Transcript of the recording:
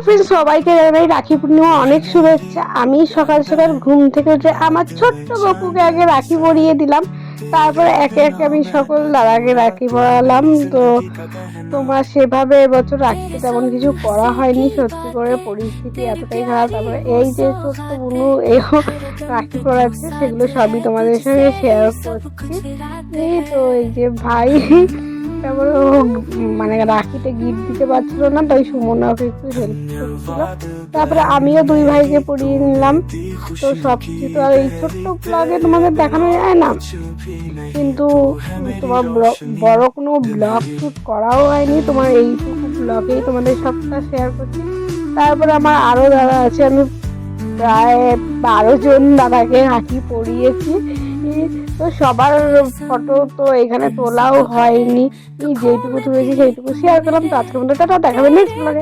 Friends, সবাইকে জানাই রাখি পূর্ণিমা অনেক শুভেচ্ছা। আমি সকাল সকাল ঘুম থেকে উঠে আমার ছোট্ট গপুকে আগে রাখি পরিয়ে দিলাম, তারপরে একে একে আমি সকল দাদাকে রাখি পরালাম। তো তোমার সেভাবে এবছর রাখিতে তেমন কিছু করা হয়নি, সত্যি করে পরিস্থিতি এতটাই খারাপ। তারপরে এই যে ছোট্ট বুনু রাখি পরাচ্ছে, সেগুলো সবই তোমাদের সঙ্গে শেয়ার করছি। এই তো এই যে ভাই, তারপরে ও মানে রাখিতে গিফট দিতে পারছিল না, তাই সুমনা ওকে একটু হেল্প করছিল। তারপরে আমিও দুই ভাইকে পরিয়ে নিলাম। তো সব কিছু তো আর এই ছোট্ট ব্লগে তোমাদের দেখানো যায় না, কিন্তু তোমার বড় কোনো ব্লগ শ্যুট করাও হয়নি, তোমার এইটুকু ব্লগেই তোমাদের সবটা শেয়ার করছি। তারপরে আমার আরো দাদা আছে, আমি প্রায় 12 জন দাদাকে রাখি পরিয়েছি। তো সবার ফটো তো এখানে তোলাও হয়নি, যেটুকু তুলেছি সেইটুকু শেয়ার করলাম। তো আজকের মধ্যে টাটা, দেখাবেন নেক্সট ব্লগে।